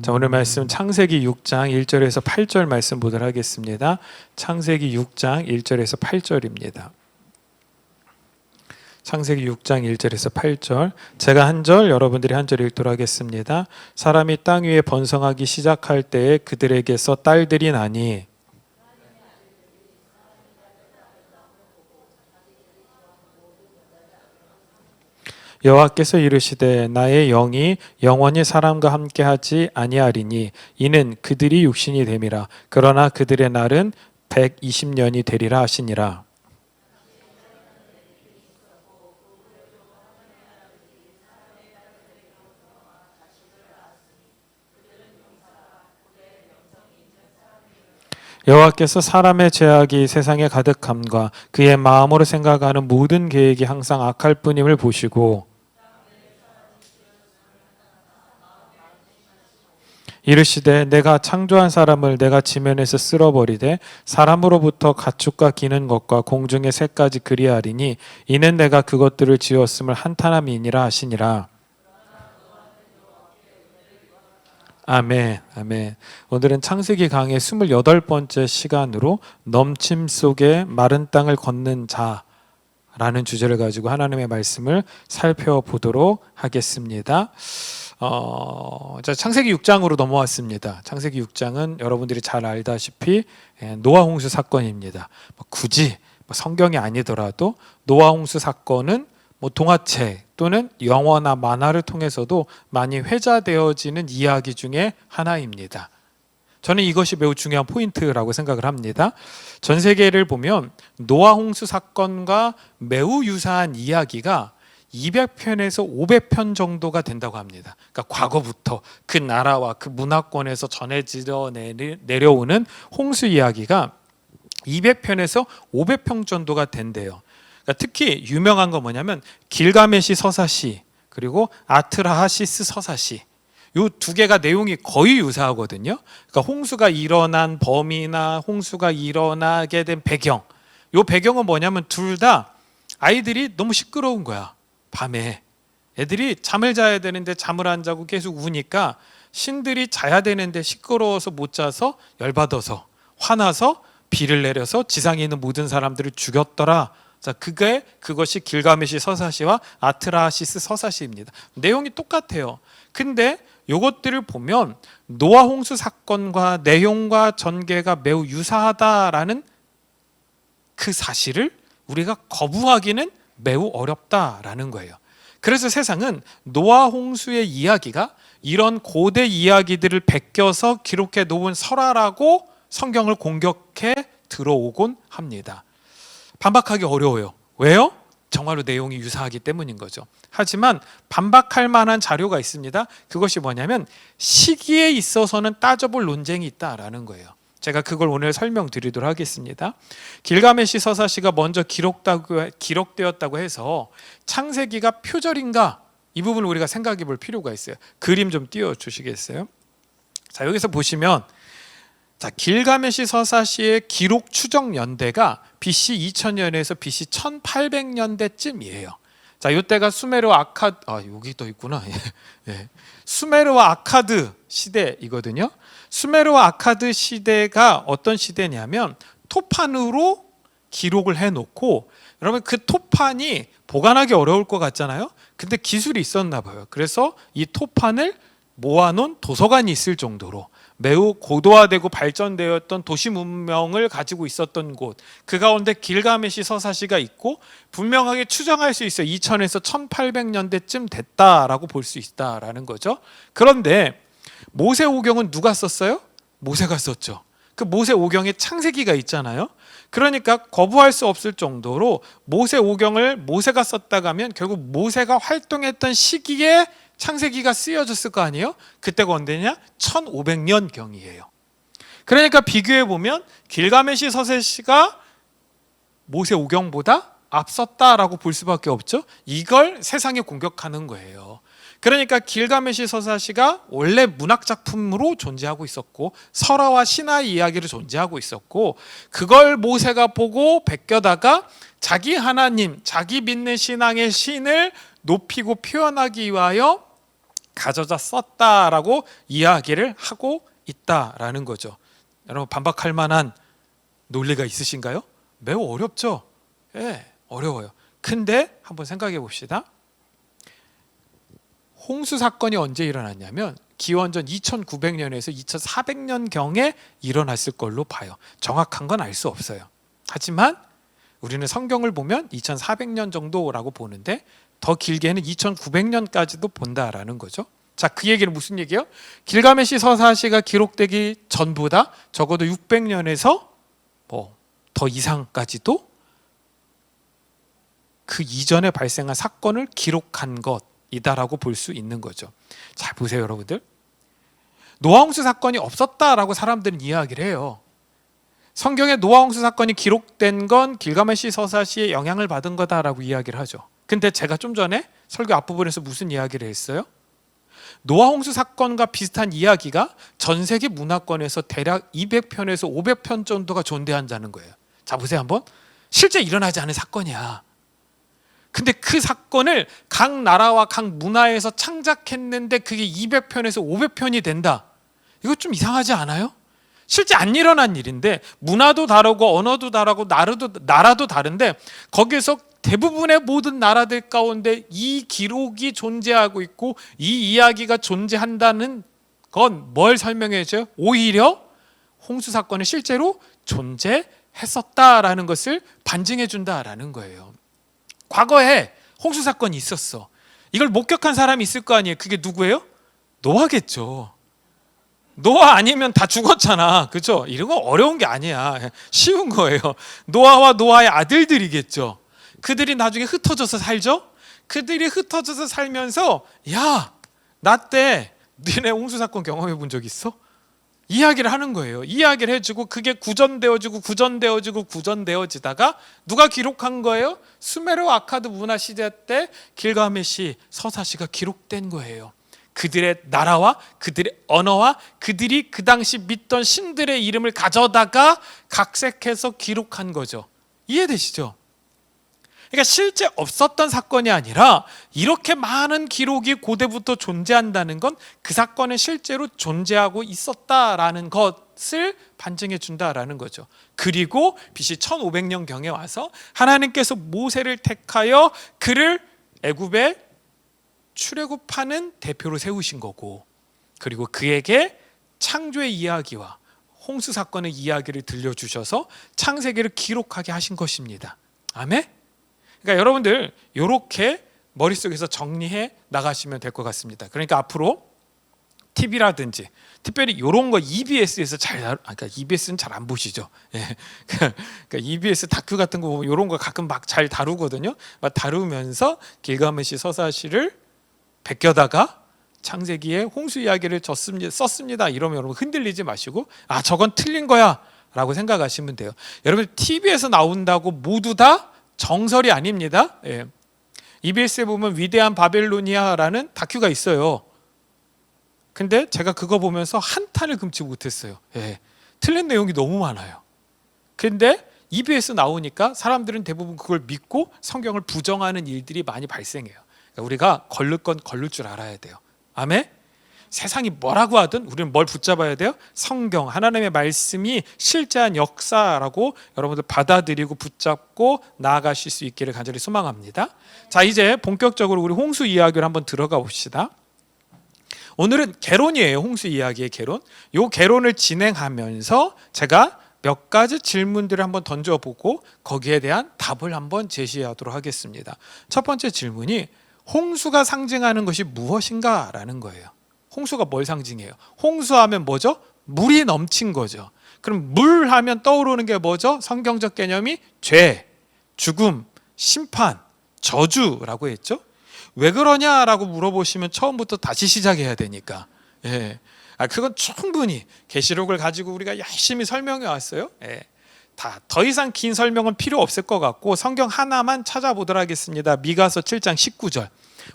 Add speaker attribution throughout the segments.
Speaker 1: 자, 오늘 말씀 창세기 6장 1절에서 8절 말씀 보도록 하겠습니다. 창세기 6장 1절에서 8절입니다. 창세기 6장 1절에서 8절, 제가 한 절, 여러분들이 한 절 읽도록 하겠습니다. 사람이 땅 위에 번성하기 시작할 때에 그들에게서 딸들이 나니 여호와께서 이르시되 나의 영이 영원히 사람과 함께하지 아니하리니 이는 그들이 육신이 됨이라. 그러나 그들의 날은 120년이 되리라 하시니라. 여호와께서 사람의 죄악이 세상에 가득함과 그의 마음으로 생각하는 모든 계획이 항상 악할 뿐임을 보시고 이르시되 내가 창조한 사람을 내가 지면에서 쓸어버리되 사람으로부터 가축과 기는 것과 공중의 새까지 그리하리니 이는 내가 그것들을 지었음을 한탄함이니라 하시니라. 아멘, 아멘. 오늘은 창세기 강의 28번째 시간으로 넘침 속에 마른 땅을 걷는 자라는 주제를 가지고 하나님의 말씀을 살펴보도록 하겠습니다. 자, 창세기 6장으로 넘어왔습니다. 창세기 6장은 여러분들이 잘 알다시피 노아 홍수 사건입니다. 굳이 성경이 아니더라도 노아 홍수 사건은 동화책 또는 영화나 만화를 통해서도 많이 회자되어지는 이야기 중에 하나입니다. 저는 이것이 매우 중요한 포인트라고 생각을 합니다. 전 세계를 보면 노아 홍수 사건과 매우 유사한 이야기가 200편에서 500편 정도가 된다고 합니다. 그러니까 과거부터 그 나라와 그 문화권에서 전해져 내려오는 홍수 이야기가 200편에서 500편 정도가 된대요. 그러니까 특히 유명한 건 뭐냐면 길가메시 서사시 그리고 아트라하시스 서사시, 이 두 개가 내용이 거의 유사하거든요. 그러니까 홍수가 일어난 범위나 홍수가 일어나게 된 배경, 이 배경은 뭐냐면 둘 다 아이들이 너무 시끄러운 거야. 밤에 애들이 잠을 자야 되는데 잠을 안 자고 계속 우니까 신들이 자야 되는데 시끄러워서 못 자서 열받아서 화나서 비를 내려서 지상에 있는 모든 사람들을 죽였더라. 자, 그것이 길가메시 서사시와 아트라시스 서사시입니다. 내용이 똑같아요. 근데 이것들을 보면 노아 홍수 사건과 내용과 전개가 매우 유사하다라는 그 사실을 우리가 거부하기는 매우 어렵다라는 거예요. 그래서 세상은 노아 홍수의 이야기가 이런 고대 이야기들을 베껴서 기록해 놓은 설화라고 성경을 공격해 들어오곤 합니다. 반박하기 어려워요. 왜요? 정말로 내용이 유사하기 때문인 거죠. 하지만 반박할 만한 자료가 있습니다. 그것이 뭐냐면 시기에 있어서는 따져볼 논쟁이 있다라는 거예요. 제가 그걸 오늘 설명드리도록 하겠습니다. 길가메시 서사시가 먼저 기록되었다고 해서 창세기가 표절인가? 이 부분을 우리가 생각해 볼 필요가 있어요. 그림 좀 띄워주시겠어요? 자, 여기서 보시면 자, 길가메시 서사시의 기록 추정 연대가 BC 2000년에서 BC 1800년대쯤이에요. 자, 이때가 수메르와 여기 또 있구나. 수메르와 아카드 시대이거든요. 수메르와 아카드 시대가 어떤 시대냐면 토판으로 기록을 해놓고, 여러분 그 토판이 보관하기 어려울 것 같잖아요. 근데 기술이 있었나 봐요. 그래서 이 토판을 모아놓은 도서관이 있을 정도로 매우 고도화되고 발전되었던 도시 문명을 가지고 있었던 곳, 그 가운데 길가메시 서사시가 있고 분명하게 추정할 수 있어요. 2000에서 1800년대쯤 됐다라고 볼 수 있다라는 거죠. 그런데 모세오경은 누가 썼어요? 모세가 썼죠. 그 모세오경에 창세기가 있잖아요. 그러니까 거부할 수 없을 정도로 모세오경을 모세가 썼다고 하면 결국 모세가 활동했던 시기에 창세기가 쓰여졌을 거 아니에요? 그때가 언제냐? 1500년경이에요. 그러니까 비교해 보면 길가메시 서사시가 모세오경보다 앞섰다라고 볼 수밖에 없죠. 이걸 세상에 공격하는 거예요. 그러니까 길가메시 서사시가 원래 문학 작품으로 존재하고 있었고 설화와 신화의 이야기로 존재하고 있었고, 그걸 모세가 보고 베껴다가 자기 하나님, 자기 믿는 신앙의 신을 높이고 표현하기 위하여 가져다 썼다라고 이야기를 하고 있다라는 거죠. 여러분, 반박할 만한 논리가 있으신가요? 매우 어렵죠. 예, 어려워요. 근데 한번 생각해 봅시다. 홍수 사건이 언제 일어났냐면 기원전 2900년에서 2400년경에 일어났을 걸로 봐요. 정확한 건 알 수 없어요. 하지만 우리는 성경을 보면 2400년 정도라고 보는데 더 길게는 2900년까지도 본다라는 거죠. 자, 그 얘기는 무슨 얘기예요? 길가메시 서사시가 기록되기 전보다 적어도 600년에서 더 이상까지도 그 이전에 발생한 사건을 기록한 것이다라고 볼 수 있는 거죠. 잘 보세요, 여러분들. 노아홍수 사건이 없었다라고 사람들은 이야기를 해요. 성경에 노아홍수 사건이 기록된 건 길가메시 서사시의 영향을 받은 거다라고 이야기를 하죠. 근데 제가 좀 전에 설교 앞부분에서 무슨 이야기를 했어요? 노아홍수 사건과 비슷한 이야기가 전 세계 문화권에서 대략 200편에서 500편 정도가 존재한다는 거예요. 자, 보세요 한번. 실제 일어나지 않은 사건이야. 근데 그 사건을 각 나라와 각 문화에서 창작했는데 그게 200편에서 500편이 된다. 이거 좀 이상하지 않아요? 실제 안 일어난 일인데 문화도 다르고 언어도 다르고 나라도 다른데 거기에서 대부분의 모든 나라들 가운데 이 기록이 존재하고 있고 이 이야기가 존재한다는 건 뭘 설명해 줘요? 오히려 홍수 사건이 실제로 존재했었다라는 것을 반증해 준다라는 거예요. 과거에 홍수 사건이 있었어. 이걸 목격한 사람이 있을 거 아니에요. 그게 누구예요? 노아겠죠. 노아 아니면 다 죽었잖아. 그렇죠? 이런 거 어려운 게 아니야. 쉬운 거예요. 노아와 노아의 아들들이겠죠. 그들이 나중에 흩어져서 살죠. 그들이 흩어져서 살면서 야, 나 때 너네 홍수 사건 경험해 본 적 있어? 이야기를 하는 거예요. 이야기를 해주고 그게 구전되어지다가 누가 기록한 거예요? 수메르 아카드 문화 시대 때 길가메시 서사시가 기록된 거예요. 그들의 나라와 그들의 언어와 그들이 그 당시 믿던 신들의 이름을 가져다가 각색해서 기록한 거죠. 이해되시죠? 그러니까 실제 없었던 사건이 아니라 이렇게 많은 기록이 고대부터 존재한다는 건 그 사건은 실제로 존재하고 있었다라는 것을 반증해 준다라는 거죠. 그리고 BC 1500년경에 와서 하나님께서 모세를 택하여 그를 애굽에 출애굽하는 대표로 세우신 거고, 그리고 그에게 창조의 이야기와 홍수 사건의 이야기를 들려주셔서 창세기를 기록하게 하신 것입니다. 아멘? 그러니까 여러분들 이렇게 머릿속에서 정리해 나가시면 될 것 같습니다. 그러니까 앞으로 TV라든지 특별히 이런 거 EBS에서 그러니까 EBS는 잘 안 보시죠. 예. 그러니까 EBS 다큐 같은 거 보면 이런 거 가끔 막 잘 다루거든요. 막 다루면서 길가메시 서사시를 베껴다가 창세기에 홍수 이야기를 썼습니다. 이러면 여러분 흔들리지 마시고 아, 저건 틀린 거야 라고 생각하시면 돼요. 여러분 TV에서 나온다고 모두 다 정설이 아닙니다. 예. EBS에 보면 위대한 바벨로니아라는 다큐가 있어요. 근데 제가 그거 보면서 한탄을 금치 못했어요. 예. 틀린 내용이 너무 많아요. 근데 EBS 나오니까 사람들은 대부분 그걸 믿고 성경을 부정하는 일들이 많이 발생해요. 그러니까 우리가 걸릴 건 걸릴 줄 알아야 돼요. 아멘? 세상이 뭐라고 하든 우리는 뭘 붙잡아야 돼요? 성경, 하나님의 말씀이 실제한 역사라고 여러분들 받아들이고 붙잡고 나아가실 수 있기를 간절히 소망합니다. 자, 이제 본격적으로 우리 홍수 이야기를 한번 들어가 봅시다. 오늘은 개론이에요. 홍수 이야기의 개론. 이 개론을 진행하면서 제가 몇 가지 질문들을 한번 던져보고 거기에 대한 답을 한번 제시하도록 하겠습니다. 첫 번째 질문이 홍수가 상징하는 것이 무엇인가? 라는 거예요. 홍수가 뭘 상징해요? 홍수하면 뭐죠? 물이 넘친 거죠. 그럼 물 하면 떠오르는 게 뭐죠? 성경적 개념이 죄, 죽음, 심판, 저주라고 했죠. 왜 그러냐라고 물어보시면 처음부터 다시 시작해야 되니까. 예. 그건 충분히 계시록을 가지고 우리가 열심히 설명해 왔어요. 예. 더 이상 긴 설명은 필요 없을 것 같고 성경 하나만 찾아보도록 하겠습니다. 미가서 7장 19절.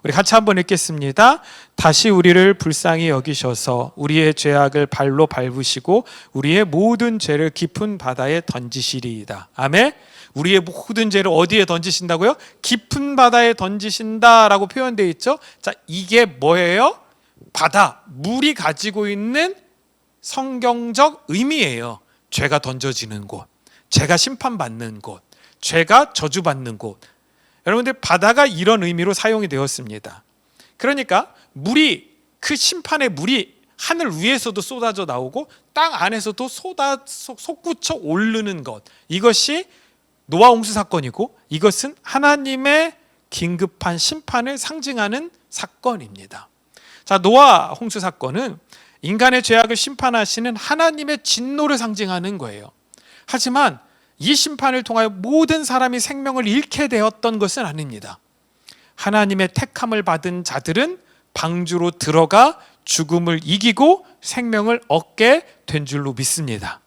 Speaker 1: 우리 같이 한번 읽겠습니다. 다시 우리를 불쌍히 여기셔서 우리의 죄악을 발로 밟으시고 우리의 모든 죄를 깊은 바다에 던지시리이다. 아멘. 우리의 모든 죄를 어디에 던지신다고요? 깊은 바다에 던지신다라고 표현되어 있죠. 자, 이게 뭐예요? 바다, 물이 가지고 있는 성경적 의미예요. 죄가 던져지는 곳, 죄가 심판받는 곳, 죄가 저주받는 곳. 여러분들, 바다가 이런 의미로 사용이 되었습니다. 그러니까 물이, 그 심판의 물이 하늘 위에서도 쏟아져 나오고 땅 안에서도 솟구쳐 오르는 것, 이것이 노아 홍수 사건이고, 이것은 하나님의 긴급한 심판을 상징하는 사건입니다. 자, 노아 홍수 사건은 인간의 죄악을 심판하시는 하나님의 진노를 상징하는 거예요. 하지만 이 심판을 통하여 모든 사람이 생명을 잃게 되었던 것은 아닙니다. 하나님의 택함을 받은 자들은 방주로 들어가 죽음을 이기고 생명을 얻게 된 줄로 믿습니다.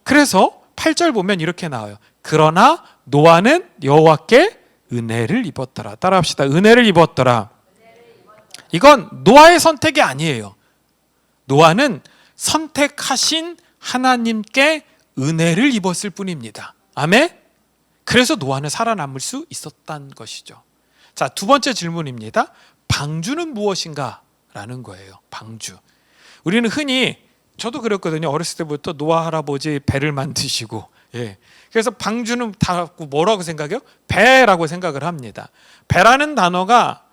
Speaker 1: 그래서 8절 보면 이렇게 나와요. 그러나 노아는 여호와께 은혜를 입었더라. 따라합시다. 은혜를 입었더라. 이건 노아의 선택이 아니에요. 노아는 선택하신 하나님께 은혜를 입었을 뿐입니다. 아멘? 그래서 노아는 살아남을 수 있었다는 것이죠. 자, 두 번째 질문입니다. 방주는 무엇인가? 라는 거예요. 방주. 우리는 흔히, 저도 그랬거든요. 어렸을 때부터 노아 할아버지 배를 만드시고, 그래서 방주는 다 뭐라고 생각해요? 배라고 생각을 합니다. 배라는 단어가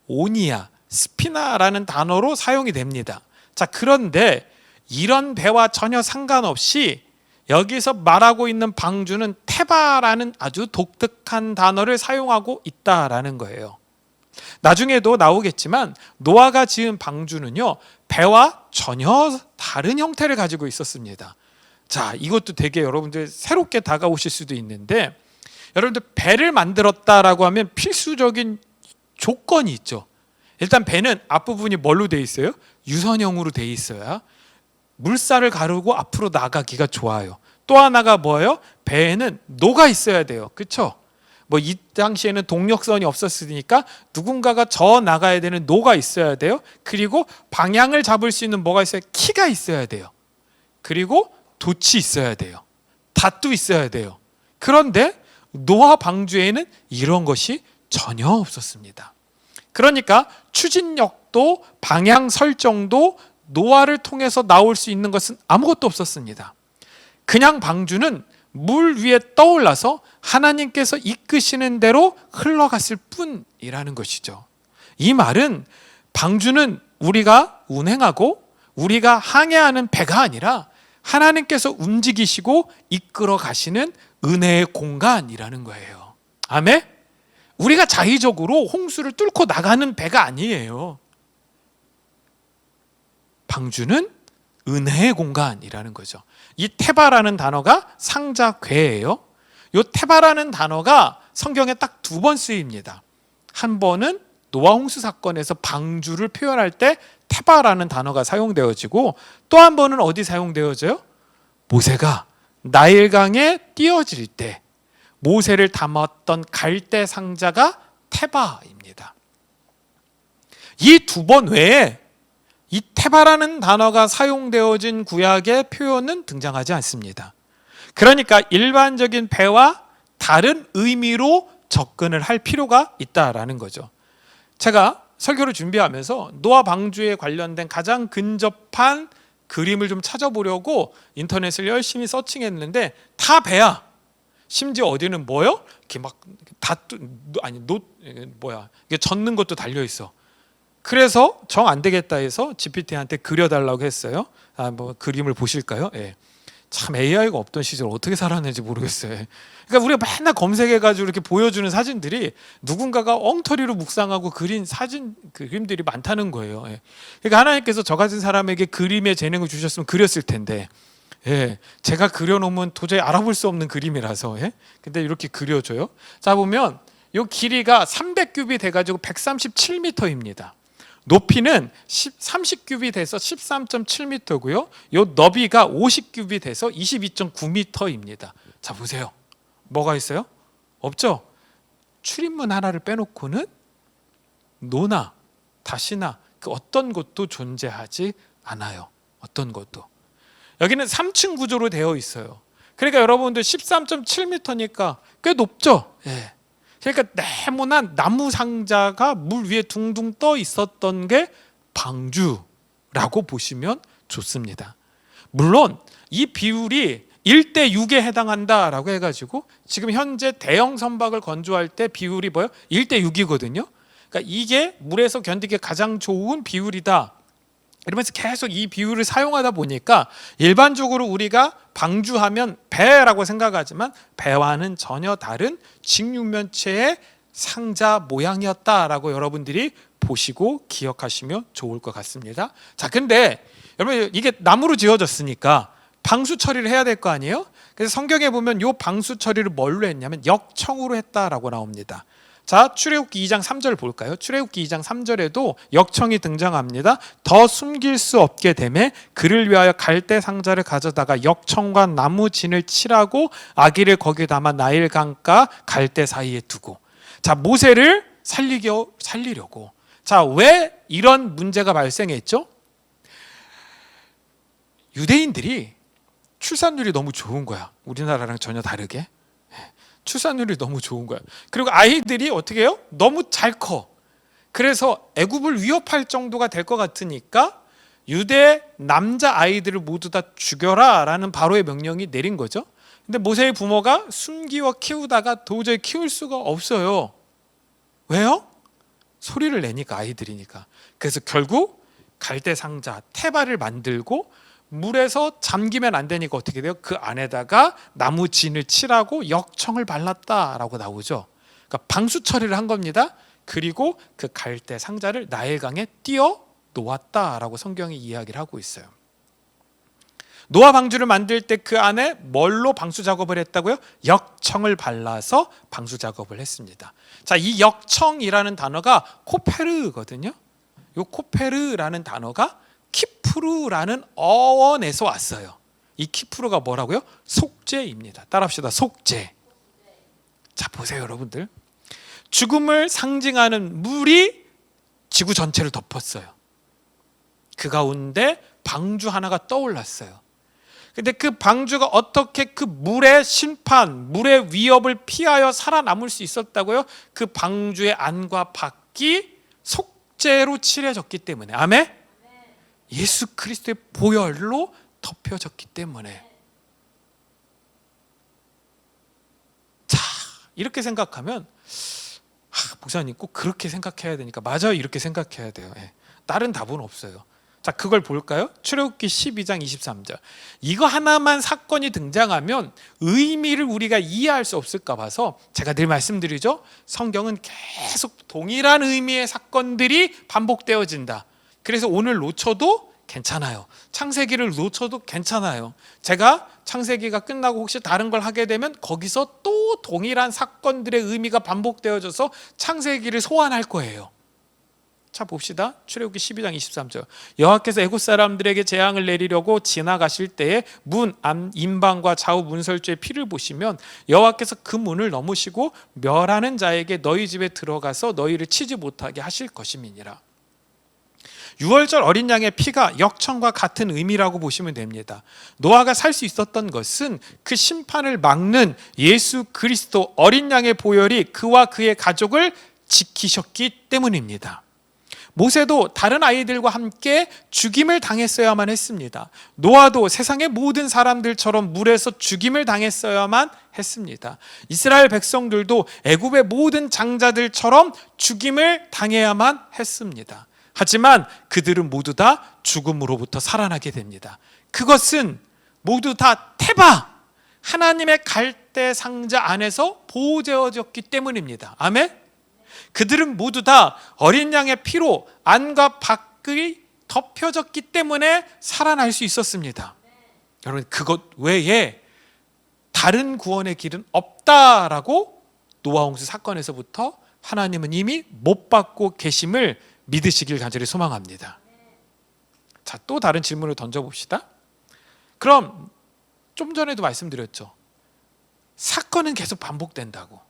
Speaker 1: 오니아, 스피나라는 단어로 사용이 됩니다. 자, 그런데 이런 배와 전혀 상관없이 여기서 말하고 있는 방주는 테바라는 아주 독특한 단어를 사용하고 있다라는 거예요. 나중에도 나오겠지만 노아가 지은 방주는요, 배와 전혀 다른 형태를 가지고 있었습니다. 자, 이것도 되게 여러분들 새롭게 다가오실 수도 있는데, 여러분들 배를 만들었다라고 하면 필수적인 조건이 있죠. 일단 배는 앞부분이 뭘로 돼 있어요? 유선형으로 돼 있어야 물살을 가르고 앞으로 나가기가 좋아요. 또 하나가 뭐예요? 배에는 노가 있어야 돼요. 그렇죠? 뭐 이 당시에는 동력선이 없었으니까 누군가가 저 나가야 되는 노가 있어야 돼요. 그리고 방향을 잡을 수 있는 뭐가 있어요? 키가 있어야 돼요. 그리고 돛이 있어야 돼요. 닷도 있어야 돼요. 그런데 노아 방주에는 이런 것이 전혀 없었습니다. 그러니까 추진력도 방향 설정도 노아를 통해서 나올 수 있는 것은 아무것도 없었습니다. 그냥 방주는 물 위에 떠올라서 하나님께서 이끄시는 대로 흘러갔을 뿐이라는 것이죠. 이 말은 방주는 우리가 운행하고 우리가 항해하는 배가 아니라 하나님께서 움직이시고 이끌어 가시는 은혜의 공간이라는 거예요. 아멘? 우리가 자의적으로 홍수를 뚫고 나가는 배가 아니에요. 방주는 은혜의 공간이라는 거죠. 이 테바라는 단어가 상자괴예요. 이 테바라는 단어가 성경에 딱 두 번 쓰입니다. 한 번은 노아 홍수 사건에서 방주를 표현할 때 테바라는 단어가 사용되어지고, 또 한 번은 어디 사용되어져요? 모세가 나일강에 뛰어질 때 모세를 담았던 갈대 상자가 테바입니다. 이 두 번 외에 이 테바라는 단어가 사용되어진 구약의 표현은 등장하지 않습니다. 그러니까 일반적인 배와 다른 의미로 접근을 할 필요가 있다라는 거죠. 제가 설교를 준비하면서 노아 방주에 관련된 가장 근접한 그림을 좀 찾아보려고 인터넷을 열심히 서칭했는데 다 배야. 심지어 어디는 뭐요? 이렇게 막 이게 젓는 것도 달려 있어. 그래서 정 안 되겠다 해서 GPT한테 그려달라고 했어요. 뭐 그림을 보실까요? 예. 참 AI가 없던 시절 어떻게 살았는지 모르겠어요. 그러니까 우리가 맨날 검색해가지고 이렇게 보여주는 사진들이 누군가가 엉터리로 묵상하고 그린 사진 그림들이 많다는 거예요. 예. 그러니까 하나님께서 저 같은 사람에게 그림의 재능을 주셨으면 그렸을 텐데, 제가 그려놓으면 도저히 알아볼 수 없는 그림이라서, 근데 이렇게 그려줘요. 자, 보면 이 길이가 300규비 돼가지고 137m입니다. 높이는 30규비 돼서 13.7m고요. 이 너비가 50규비 돼서 22.9m입니다. 자, 보세요. 뭐가 있어요? 없죠? 출입문 하나를 빼놓고는 노나 다시나 그 어떤 것도 존재하지 않아요. 어떤 것도. 여기는 3층 구조로 되어 있어요. 그러니까 여러분들 13.7m니까 꽤 높죠? 그러니까 네모난 나무 상자가 물 위에 둥둥 떠 있었던 게 방주라고 보시면 좋습니다. 물론 이 비율이 1대 6에 해당한다라고 해가지고 지금 현재 대형 선박을 건조할 때 비율이 뭐예요? 1대 6이거든요. 그러니까 이게 물에서 견디기 가장 좋은 비율이다. 이러면서 계속 이 비율을 사용하다 보니까 일반적으로 우리가 방주하면 배라고 생각하지만 배와는 전혀 다른 직육면체의 상자 모양이었다라고 여러분들이 보시고 기억하시면 좋을 것 같습니다. 자, 근데 여러분 이게 나무로 지어졌으니까 방수 처리를 해야 될 거 아니에요? 그래서 성경에 보면 이 방수 처리를 뭘로 했냐면 역청으로 했다라고 나옵니다. 자, 출애굽기 2장 3절 볼까요? 출애굽기 2장 3절에도 역청이 등장합니다. 더 숨길 수 없게 되매 그를 위하여 갈대 상자를 가져다가 역청과 나무 진을 칠하고 아기를 거기에 담아 나일 강가 갈대 사이에 두고. 자, 모세를 살리려고. 자, 왜 이런 문제가 발생했죠? 유대인들이 출산율이 너무 좋은 거야. 우리나라랑 전혀 다르게. 출산율이 너무 좋은 거야. 그리고 아이들이 어떻게 해요? 너무 잘 커. 그래서 애굽을 위협할 정도가 될 것 같으니까 유대 남자 아이들을 모두 다 죽여라 라는 바로의 명령이 내린 거죠. 근데 모세의 부모가 숨기워 키우다가 도저히 키울 수가 없어요. 왜요? 소리를 내니까, 아이들이니까. 그래서 결국 갈대 상자 테바를 만들고 물에서 잠기면 안 되니까 어떻게 돼요? 그 안에다가 나무 진을 칠하고 역청을 발랐다라고 나오죠. 그러니까 방수 처리를 한 겁니다. 그리고 그 갈대 상자를 나일강에 띄어 놓았다라고 성경이 이야기를 하고 있어요. 노아 방주를 만들 때 그 안에 뭘로 방수 작업을 했다고요? 역청을 발라서 방수 작업을 했습니다. 자, 이 역청이라는 단어가 코페르거든요. 이 코페르라는 단어가 키프루라는 어원에서 왔어요. 이 키프루가 뭐라고요? 속죄입니다. 따라합시다. 속죄. 자, 보세요 여러분들. 죽음을 상징하는 물이 지구 전체를 덮었어요. 그 가운데 방주 하나가 떠올랐어요. 근데 그 방주가 어떻게 그 물의 심판, 물의 위협을 피하여 살아남을 수 있었다고요? 그 방주의 안과 밖이 속죄로 칠해졌기 때문에. 아멘? 예수 그리스도의 보혈로 덮여졌기 때문에. 자, 이렇게 생각하면 목사님 꼭 그렇게 생각해야 되니까 맞아요. 이렇게 생각해야 돼요. 다른 답은 없어요. 자, 그걸 볼까요? 출애굽기 12장 23절. 이거 하나만 사건이 등장하면 의미를 우리가 이해할 수 없을까 봐서 제가 늘 말씀드리죠. 성경은 계속 동일한 의미의 사건들이 반복되어진다. 그래서 오늘 놓쳐도 괜찮아요. 창세기를 놓쳐도 괜찮아요. 제가 창세기가 끝나고 혹시 다른 걸 하게 되면 거기서 또 동일한 사건들의 의미가 반복되어져서 창세기를 소환할 거예요. 자, 봅시다. 출애굽기 12장 23절. 여호와께서 애굽 사람들에게 재앙을 내리려고 지나가실 때에 문 임방과 좌우 문설주의 피를 보시면 여호와께서 그 문을 넘으시고 멸하는 자에게 너희 집에 들어가서 너희를 치지 못하게 하실 것임이니라. 6월절 어린 양의 피가 역청과 같은 의미라고 보시면 됩니다. 노아가 살 수 있었던 것은 그 심판을 막는 예수 그리스도 어린 양의 보혈이 그와 그의 가족을 지키셨기 때문입니다. 모세도 다른 아이들과 함께 죽임을 당했어야만 했습니다. 노아도 세상의 모든 사람들처럼 물에서 죽임을 당했어야만 했습니다. 이스라엘 백성들도 애굽의 모든 장자들처럼 죽임을 당해야만 했습니다. 하지만 그들은 모두 다 죽음으로부터 살아나게 됩니다. 그것은 모두 다 테바, 하나님의 갈대 상자 안에서 보호되어졌기 때문입니다. 아멘? 그들은 모두 다 어린 양의 피로 안과 밖이 덮여졌기 때문에 살아날 수 있었습니다. 여러분, 그것 외에 다른 구원의 길은 없다라고 노아 홍수 사건에서부터 하나님은 이미 못 받고 계심을 믿으시길 간절히 소망합니다. 자, 또 다른 질문을 던져봅시다. 그럼 좀 전에도 말씀드렸죠. 사건은 계속 반복된다고.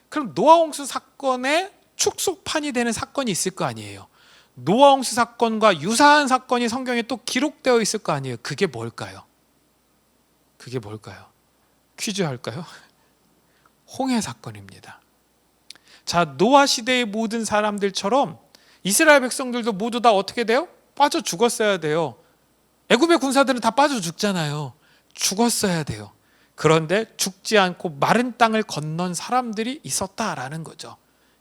Speaker 1: 그럼 노아 홍수 사건의 축소판이 되는 사건이 있을 거 아니에요. 노아 홍수 사건과 유사한 사건이 성경에 또 기록되어 있을 거 아니에요. 그게 뭘까요? 그게 뭘까요? 퀴즈 할까요? 홍해 사건입니다. 자, 노아 시대의 모든 사람들처럼 이스라엘 백성들도 모두 다 어떻게 돼요? 빠져 죽었어야 돼요. 애굽의 군사들은 다 빠져 죽잖아요. 죽었어야 돼요. 그런데 죽지 않고 마른 땅을 건넌 사람들이 있었다라는 거죠.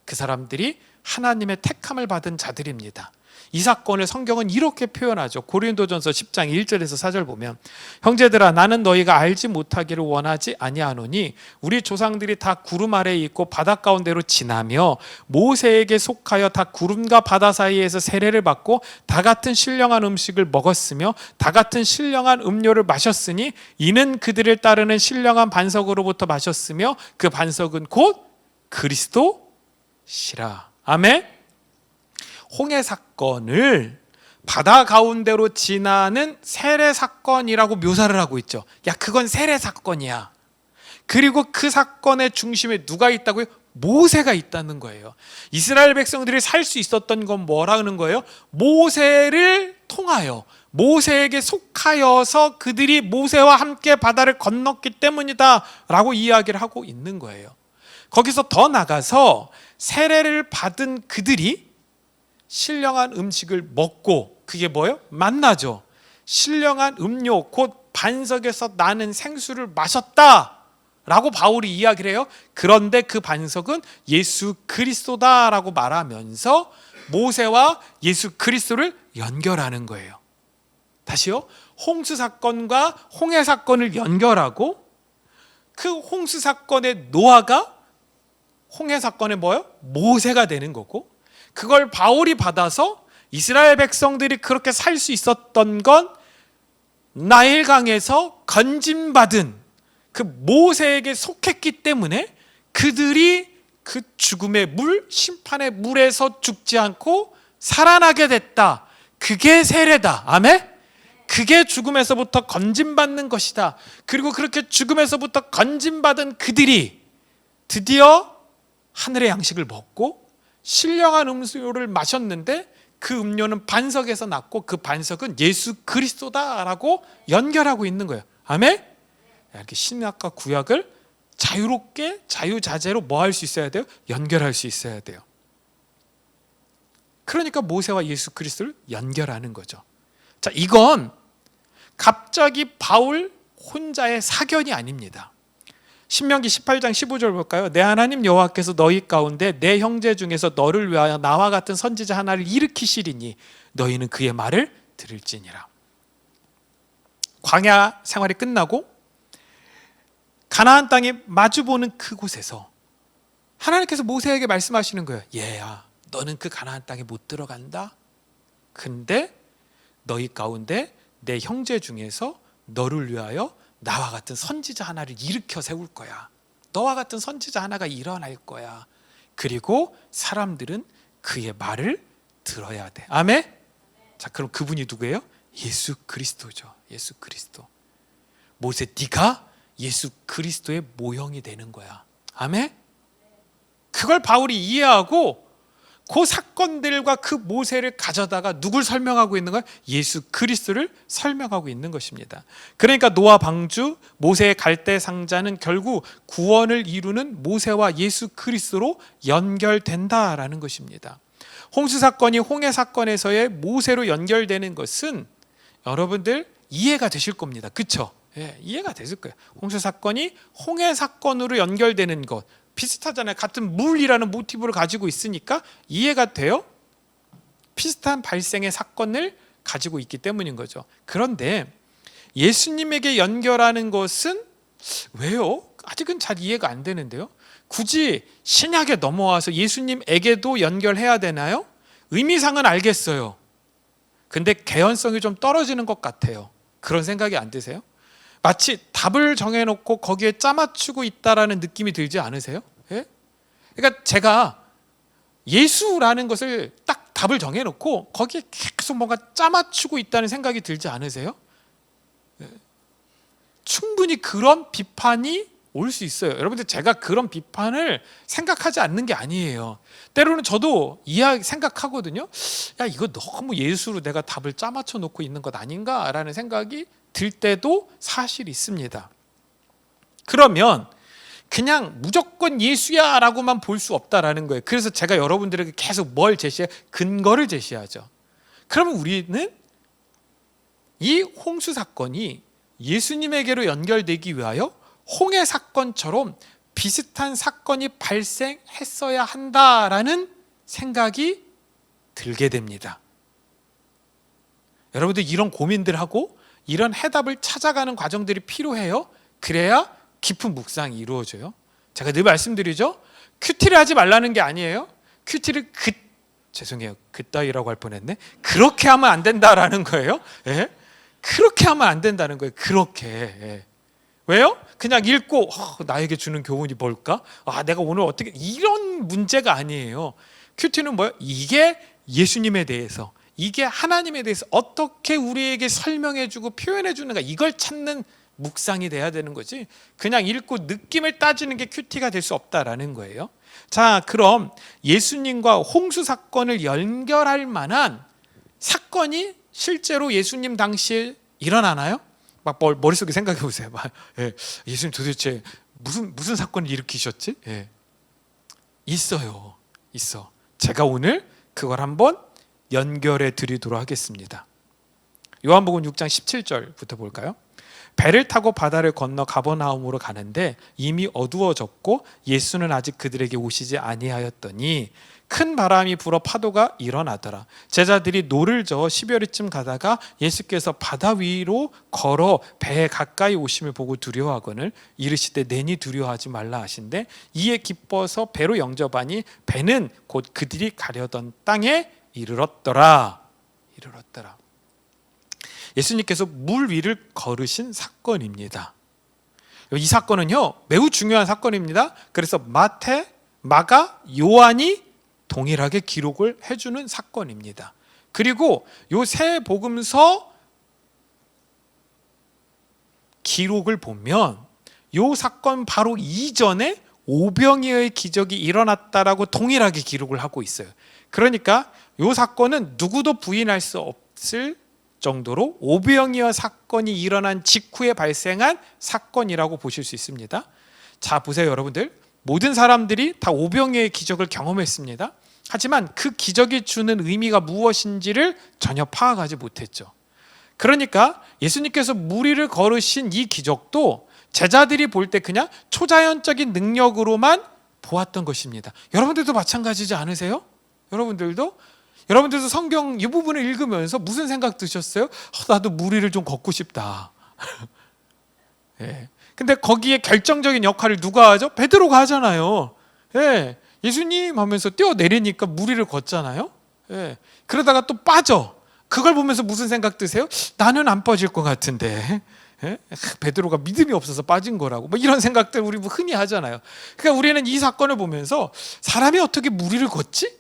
Speaker 1: 그 사람들이 하나님의 택함을 받은 자들입니다. 이 사건을 성경은 이렇게 표현하죠. 고린도전서 10장 1절에서 4절 보면, 형제들아 나는 너희가 알지 못하기를 원하지 아니하노니 우리 조상들이 다 구름 아래에 있고 바다 가운데로 지나며 모세에게 속하여 다 구름과 바다 사이에서 세례를 받고 다 같은 신령한 음식을 먹었으며 다 같은 신령한 음료를 마셨으니 이는 그들을 따르는 신령한 반석으로부터 마셨으며 그 반석은 곧 그리스도시라. 아멘. 홍해 사건을 바다 가운데로 지나는 세례 사건이라고 묘사를 하고 있죠. 야, 그건 세례 사건이야. 그리고 그 사건의 중심에 누가 있다고요? 모세가 있다는 거예요. 이스라엘 백성들이 살 수 있었던 건 뭐라는 거예요? 모세를 통하여, 모세에게 속하여서 그들이 모세와 함께 바다를 건넜기 때문이다 라고 이야기를 하고 있는 거예요. 거기서 더 나가서 세례를 받은 그들이 신령한 음식을 먹고, 그게 뭐예요? 만나죠. 신령한 음료 곧 반석에서 나는 생수를 마셨다 라고 바울이 이야기를 해요. 그런데 그 반석은 예수 그리스도다라고 말하면서 모세와 예수 그리스도를 연결하는 거예요. 다시요. 홍수 사건과 홍해 사건을 연결하고, 그 홍수 사건의 노아가 홍해 사건의 뭐예요? 모세가 되는 거고, 그걸 바울이 받아서 이스라엘 백성들이 그렇게 살 수 있었던 건 나일강에서 건짐받은 그 모세에게 속했기 때문에 그들이 그 죽음의 물, 심판의 물에서 죽지 않고 살아나게 됐다. 그게 세례다. 아멘? 그게 죽음에서부터 건짐받는 것이다. 그리고 그렇게 죽음에서부터 건짐받은 그들이 드디어 하늘의 양식을 먹고 신령한 음료를 마셨는데 그 음료는 반석에서 났고 그 반석은 예수 그리스도다라고 연결하고 있는 거예요. 아멘? 이렇게 신약과 구약을 자유롭게 자유자재로 뭐 할 수 있어야 돼요? 연결할 수 있어야 돼요. 그러니까 모세와 예수 그리스도를 연결하는 거죠. 자, 이건 갑자기 바울 혼자의 사견이 아닙니다. 신명기 18장 15절 볼까요? 내 하나님 여호와께서 너희 가운데 내 형제 중에서 너를 위하여 나와 같은 선지자 하나를 일으키시리니 너희는 그의 말을 들을지니라. 광야 생활이 끝나고 가나안 땅에 마주보는 그곳에서 하나님께서 모세에게 말씀하시는 거예요. 얘야, 너는 그 가나안 땅에 못 들어간다. 근데 너희 가운데 내 형제 중에서 너를 위하여 나와 같은 선지자 하나를 일으켜 세울 거야. 너와 같은 선지자 하나가 일어날 거야. 그리고 사람들은 그의 말을 들어야 돼. 아멘? 자, 그럼 그분이 누구예요? 예수 그리스도죠. 예수 그리스도. 모세, 네가 예수 그리스도의 모형이 되는 거야. 아멘? 그걸 바울이 이해하고 그 사건들과 그 모세를 가져다가 누굴 설명하고 있는 거예요? 예수 그리스도를 설명하고 있는 것입니다. 그러니까 노아 방주, 모세의 갈대 상자는 결국 구원을 이루는 모세와 예수 그리스도로 연결된다라는 것입니다. 홍수 사건이 홍해 사건에서의 모세로 연결되는 것은 여러분들 이해가 되실 겁니다. 그렇죠? 예, 이해가 되실 거예요. 홍수 사건이 홍해 사건으로 연결되는 것 비슷하잖아요. 같은 물이라는 모티브를 가지고 있으니까 이해가 돼요. 비슷한 발생의 사건을 가지고 있기 때문인 거죠. 그런데 예수님에게 연결하는 것은 왜요? 아직은 잘 이해가 안 되는데요. 굳이 신약에 넘어와서 예수님에게도 연결해야 되나요? 의미상은 알겠어요. 근데 개연성이 좀 떨어지는 것 같아요. 그런 생각이 안 드세요? 마치 답을 정해놓고 거기에 짜맞추고 있다라는 느낌이 들지 않으세요? 예? 그러니까 제가 예수라는 것을 딱 답을 정해놓고 거기에 계속 뭔가 짜맞추고 있다는 생각이 들지 않으세요? 예. 충분히 그런 비판이 올 수 있어요. 여러분들, 제가 그런 비판을 생각하지 않는 게 아니에요. 때로는 저도 생각하거든요. 야, 이거 너무 예수로 내가 답을 짜맞춰 놓고 있는 것 아닌가라는 생각이 들 때도 사실 있습니다. 그러면 그냥 무조건 예수야 라고만 볼 수 없다라는 거예요. 그래서 제가 여러분들에게 계속 뭘 제시해? 근거를 제시하죠. 그러면 우리는 이 홍수 사건이 예수님에게로 연결되기 위하여 홍해 사건처럼 비슷한 사건이 발생했어야 한다라는 생각이 들게 됩니다. 여러분들 이런 고민들 하고 이런 해답을 찾아가는 과정들이 필요해요. 그래야 깊은 묵상이 이루어져요. 제가 늘 말씀드리죠. 큐티를 하지 말라는 게 아니에요. 큐티를 죄송해요. 그따위라고 할 뻔했네. 그렇게 하면 안 된다라는 거예요. 예? 그렇게 하면 안 된다는 거예요. 그렇게. 예. 왜요? 그냥 읽고 나에게 주는 교훈이 뭘까? 내가 오늘 어떻게 이런 문제가 아니에요. 큐티는 뭐예요? 이게 예수님에 대해서, 이게 하나님에 대해서 어떻게 우리에게 설명해주고 표현해주는가, 이걸 찾는 묵상이 돼야 되는 거지. 그냥 읽고 느낌을 따지는 게 큐티가 될 수 없다라는 거예요. 자, 그럼 예수님과 홍수 사건을 연결할 만한 사건이 실제로 예수님 당시에 일어나나요? 막 머릿속에 생각해 보세요. 예수님 도대체 무슨 사건을 일으키셨지? 있어요. 있어. 제가 오늘 그걸 한번 연결해 드리도록 하겠습니다. 요한복음 6장 17절부터 볼까요? 배를 타고 바다를 건너 가버나움으로 가는데 이미 어두워졌고 예수는 아직 그들에게 오시지 아니하였더니 큰 바람이 불어 파도가 일어나더라. 제자들이 노를 저어 10여리쯤 가다가 예수께서 바다 위로 걸어 배에 가까이 오심을 보고 두려워하거늘 이르시되 내니 두려워하지 말라 하신대 이에 기뻐서 배로 영접하니 배는 곧 그들이 가려던 땅에 이르렀더라. 예수님께서 물 위를 걸으신 사건입니다. 이 사건은요 매우 중요한 사건입니다. 그래서 마태, 마가, 요한이 동일하게 기록을 해주는 사건입니다. 그리고 요 세 복음서 기록을 보면 요 사건 바로 이전에 오병이어의 기적이 일어났다라고 동일하게 기록을 하고 있어요. 그러니까 요 사건은 누구도 부인할 수 없을 정도로 오병이어 사건이 일어난 직후에 발생한 사건이라고 보실 수 있습니다. 자, 보세요 여러분들. 모든 사람들이 다 오병이어의 기적을 경험했습니다. 하지만 그 기적이 주는 의미가 무엇인지를 전혀 파악하지 못했죠. 그러니까 예수님께서 물 위를 걸으신 이 기적도 제자들이 볼 때 그냥 초자연적인 능력으로만 보았던 것입니다. 여러분들도 마찬가지지 않으세요? 여러분들도 성경 이 부분을 읽으면서 무슨 생각 드셨어요? 나도 물 위를 좀 걷고 싶다. 예. 근데 거기에 결정적인 역할을 누가 하죠? 베드로가 하잖아요. 예. 예수님 하면서 뛰어내리니까 물 위를 걷잖아요. 예. 그러다가 또 빠져. 그걸 보면서 무슨 생각 드세요? 나는 안 빠질 것 같은데. 예? 베드로가 믿음이 없어서 빠진 거라고. 뭐 이런 생각들 우리 흔히 하잖아요. 그러니까 우리는 이 사건을 보면서 사람이 어떻게 물 위를 걷지?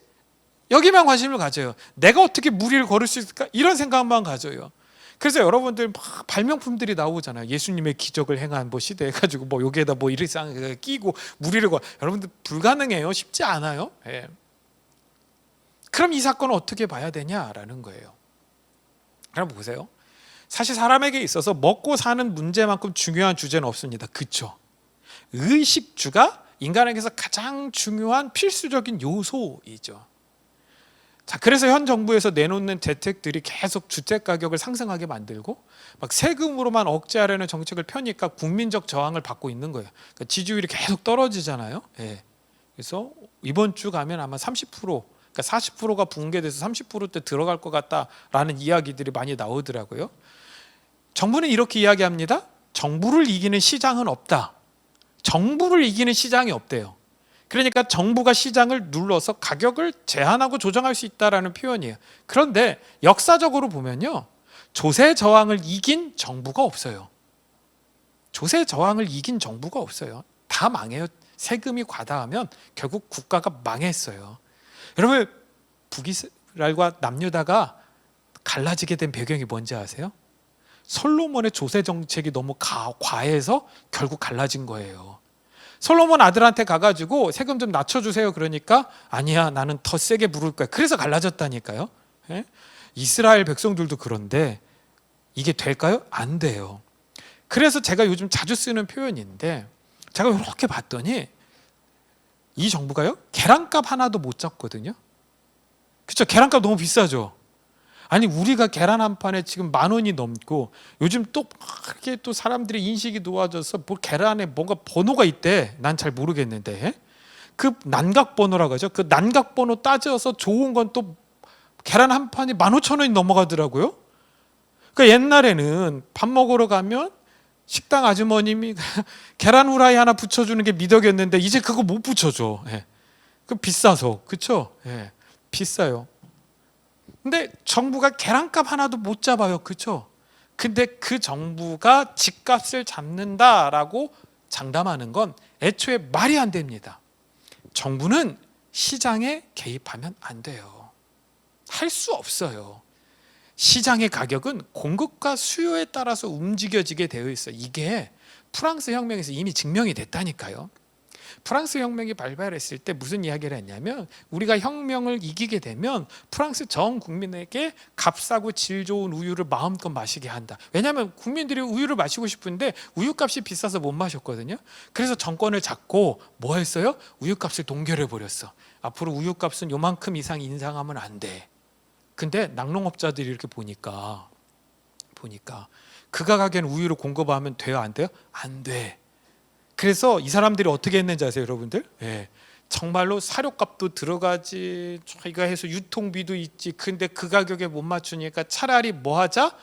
Speaker 1: 여기만 관심을 가져요. 내가 어떻게 물 위를 걸을 수 있을까? 이런 생각만 가져요. 그래서 여러분들 막 발명품들이 나오잖아요. 예수님의 기적을 행한 시대 해가지고 여기에다 이렇게 끼고 물 위를 여러분들 불가능해요. 쉽지 않아요. 예. 그럼 이 사건을 어떻게 봐야 되냐라는 거예요. 그럼 보세요. 사실 사람에게 있어서 먹고 사는 문제만큼 중요한 주제는 없습니다. 그렇죠? 의식주가 인간에게서 가장 중요한 필수적인 요소이죠. 자, 그래서 현 정부에서 내놓는 대책들이 계속 주택 가격을 상승하게 만들고 막 세금으로만 억제하려는 정책을 펴니까 국민적 저항을 받고 있는 거예요. 그러니까 지지율이 계속 떨어지잖아요. 예. 그래서 이번 주 가면 아마 30%, 그러니까 40%가 붕괴돼서 30%대 들어갈 것 같다라는 이야기들이 많이 나오더라고요. 정부는 이렇게 이야기합니다. 정부를 이기는 시장은 없다. 정부를 이기는 시장이 없대요. 그러니까 정부가 시장을 눌러서 가격을 제한하고 조정할 수 있다라는 표현이에요. 그런데 역사적으로 보면요, 조세 저항을 이긴 정부가 없어요. 조세 저항을 이긴 정부가 없어요. 다 망해요. 세금이 과다하면 결국 국가가 망했어요. 여러분, 북이스라엘과 남유다가 갈라지게 된 배경이 뭔지 아세요? 솔로몬의 조세 정책이 너무 과해서 결국 갈라진 거예요. 솔로몬 아들한테 가가지고 세금 좀 낮춰주세요. 그러니까 아니야, 나는 더 세게 물을 거야. 그래서 갈라졌다니까요. 예? 이스라엘 백성들도 그런데 이게 될까요? 안 돼요. 그래서 제가 요즘 자주 쓰는 표현인데 제가 이렇게 봤더니 이 정부가요, 계란값 하나도 못 잡거든요. 그렇죠? 계란값 너무 비싸죠. 아니, 우리가 계란 한 판에 지금 10,000원이 넘고, 요즘 또 그렇게 또 사람들의 인식이 놓아져서 뭐 계란에 뭔가 번호가 있대. 난 잘 모르겠는데, 그 난각 번호라고 하죠. 그 난각 번호 따져서 좋은 건 또 계란 한 판이 15,000원이 넘어가더라고요. 그러니까 옛날에는 밥 먹으러 가면 식당 아주머님이 계란 후라이 하나 붙여주는 게 미덕이었는데 이제 그거 못 붙여줘. 예. 그 비싸서. 그렇죠? 예. 비싸요. 근데 정부가 계란값 하나도 못 잡아요. 그렇죠? 근데 그 정부가 집값을 잡는다라고 장담하는 건 애초에 말이 안 됩니다. 정부는 시장에 개입하면 안 돼요. 할 수 없어요. 시장의 가격은 공급과 수요에 따라서 움직여지게 되어 있어요. 이게 프랑스 혁명에서 이미 증명이 됐다니까요. 프랑스 혁명이 발발했을 때 무슨 이야기를 했냐면, 우리가 혁명을 이기게 되면 프랑스 전 국민에게 값싸고 질 좋은 우유를 마음껏 마시게 한다. 왜냐하면 국민들이 우유를 마시고 싶은데 우유값이 비싸서 못 마셨거든요. 그래서 정권을 잡고 뭐 했어요? 우유값을 동결해 버렸어. 앞으로 우유값은 요만큼 이상 인상하면 안 돼. 근데 낙농업자들이 이렇게 보니까 그 가격에는 우유를 공급하면 돼요, 안 돼요? 안 돼. 그래서 이 사람들이 어떻게 했는지 아세요, 여러분들? 예. 정말로 사료값도 들어가지, 저희가 해서 유통비도 있지. 근데 그 가격에 못 맞추니까 차라리 뭐 하자?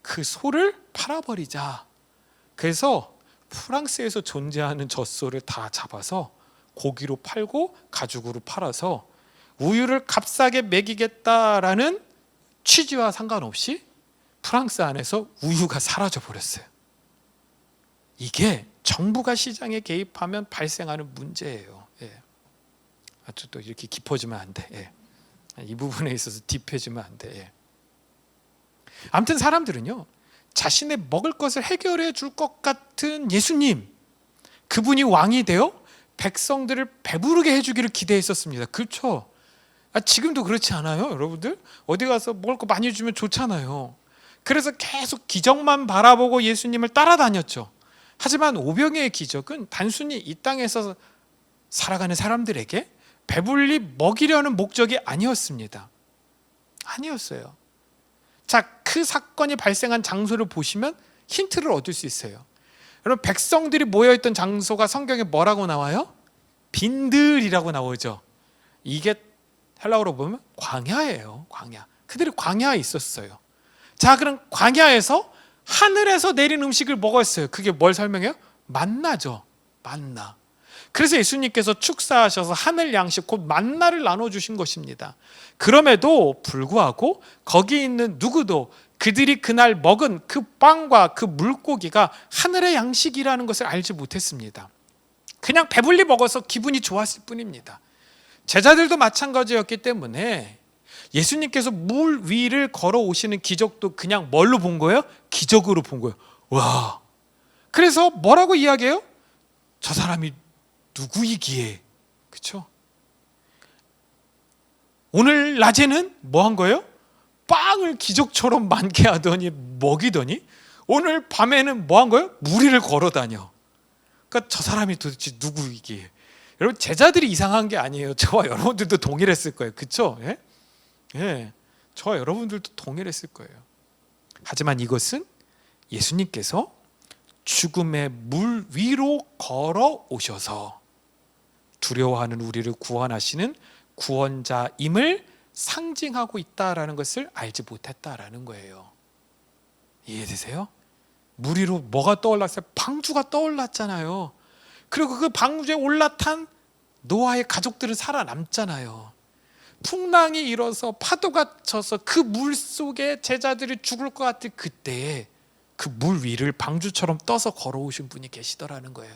Speaker 1: 그 소를 팔아버리자. 그래서 프랑스에서 존재하는 젖소를 다 잡아서 고기로 팔고 가죽으로 팔아서 우유를 값싸게 먹이겠다라는 취지와 상관없이 프랑스 안에서 우유가 사라져 버렸어요. 이게 정부가 시장에 개입하면 발생하는 문제예요. 예. 아주 또 이렇게 깊어지면 안 돼. 예. 이 부분에 있어서 딥해지면 안 돼. 예. 아무튼 사람들은요, 자신의 먹을 것을 해결해 줄 것 같은 예수님, 그분이 왕이 되어 백성들을 배부르게 해주기를 기대했었습니다. 그렇죠? 지금도 그렇지 않아요, 여러분들? 어디 가서 먹을 거 많이 주면 좋잖아요. 그래서 계속 기적만 바라보고 예수님을 따라다녔죠. 하지만 오병이의 기적은 단순히 이 땅에서 살아가는 사람들에게 배불리 먹이려는 목적이 아니었습니다. 아니었어요. 자, 그 사건이 발생한 장소를 보시면 힌트를 얻을 수 있어요. 여러분, 백성들이 모여있던 장소가 성경에 뭐라고 나와요? 빈들이라고 나오죠. 이게 헬라어로 보면 광야예요. 광야. 그들이 광야에 있었어요. 자, 그럼 광야에서 하늘에서 내린 음식을 먹었어요. 그게 뭘 설명해요? 만나죠. 만나. 그래서 예수님께서 축사하셔서 하늘 양식 곧 만나를 나눠주신 것입니다. 그럼에도 불구하고 거기 있는 누구도 그들이 그날 먹은 그 빵과 그 물고기가 하늘의 양식이라는 것을 알지 못했습니다. 그냥 배불리 먹어서 기분이 좋았을 뿐입니다. 제자들도 마찬가지였기 때문에 예수님께서 물 위를 걸어오시는 기적도 그냥 뭘로 본 거예요? 기적으로 본 거예요. 와. 그래서 뭐라고 이야기해요? 저 사람이 누구이기에. 그렇죠? 오늘 낮에는 뭐 한 거예요? 빵을 기적처럼 많게 하더니 먹이더니 오늘 밤에는 뭐 한 거예요? 무리를 걸어 다녀. 그러니까 저 사람이 도대체 누구이기에. 여러분, 제자들이 이상한 게 아니에요. 저와 여러분들도 동일했을 거예요. 그렇죠? 예? 예. 저와 여러분들도 동일했을 거예요. 하지만 이것은 예수님께서 죽음의 물 위로 걸어 오셔서 두려워하는 우리를 구원하시는 구원자임을 상징하고 있다라는 것을 알지 못했다라는 거예요. 이해되세요? 물 위로 뭐가 떠올랐어요? 방주가 떠올랐잖아요. 그리고 그 방주에 올라탄 노아의 가족들은 살아남잖아요. 풍랑이 일어서 파도가 쳐서 그 물 속에 제자들이 죽을 것 같은 그때에 그 물 위를 방주처럼 떠서 걸어오신 분이 계시더라는 거예요.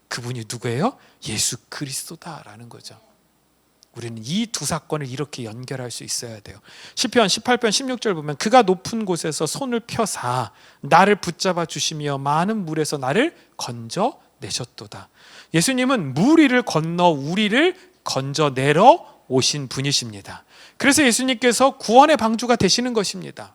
Speaker 1: 그분이 누구예요? 예수 그리스도다라는 거죠. 우리는 이 두 사건을 이렇게 연결할 수 있어야 돼요. 시편 18편 16절 보면 그가 높은 곳에서 손을 펴사 나를 붙잡아 주시며 많은 물에서 나를 건져 내셨도다. 예수님은 물 위를 건너 우리를 건져 내려 오신 분이십니다. 그래서 예수님께서 구원의 방주가 되시는 것입니다.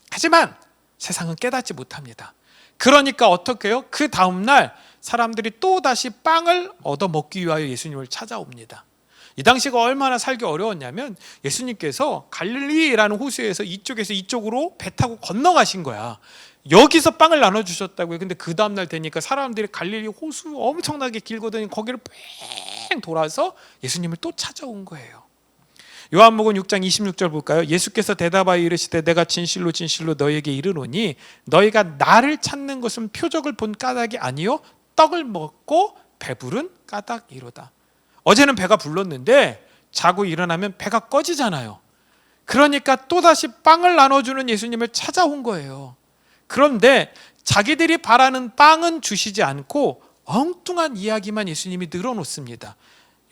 Speaker 1: 하지만 세상은 깨닫지 못합니다. 그러니까 어떻게 해요? 그 다음날 사람들이 또다시 빵을 얻어 먹기 위하여 예수님을 찾아옵니다. 이 당시가 얼마나 살기 어려웠냐면 예수님께서 갈릴리라는 호수에서 이쪽에서 이쪽으로 배 타고 건너가신 거야. 여기서 빵을 나눠주셨다고요. 근데 그 다음날 되니까 사람들이 갈릴리 호수 엄청나게 길거든요. 거기를 뺑 돌아서 예수님을 또 찾아온 거예요. 요한복음 6장 26절 볼까요? 예수께서 대답하여 이르시되 내가 진실로 진실로 너희에게 이르노니 너희가 나를 찾는 것은 표적을 본 까닭이 아니요 떡을 먹고 배부른 까닭이로다. 어제는 배가 불렀는데 자고 일어나면 배가 꺼지잖아요. 그러니까 또다시 빵을 나눠주는 예수님을 찾아온 거예요. 그런데 자기들이 바라는 빵은 주시지 않고 엉뚱한 이야기만 예수님이 늘어놓습니다.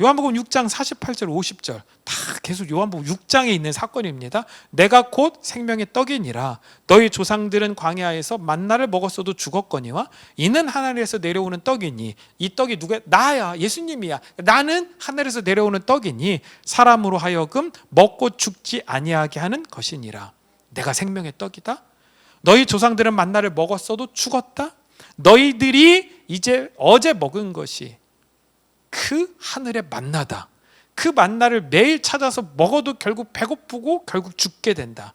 Speaker 1: 요한복음 6장 48절 50절 다 계속 요한복음 6장에 있는 사건입니다. 내가 곧 생명의 떡이니라. 너희 조상들은 광야에서 만나를 먹었어도 죽었거니와 이는 하늘에서 내려오는 떡이니 이 떡이 누구야? 나야, 예수님이야. 나는 하늘에서 내려오는 떡이니 사람으로 하여금 먹고 죽지 아니하게 하는 것이니라. 내가 생명의 떡이다. 너희 조상들은 만나를 먹었어도 죽었다. 너희들이 이제 어제 먹은 것이 그 하늘의 만나다. 그 만나를 매일 찾아서 먹어도 결국 배고프고 결국 죽게 된다.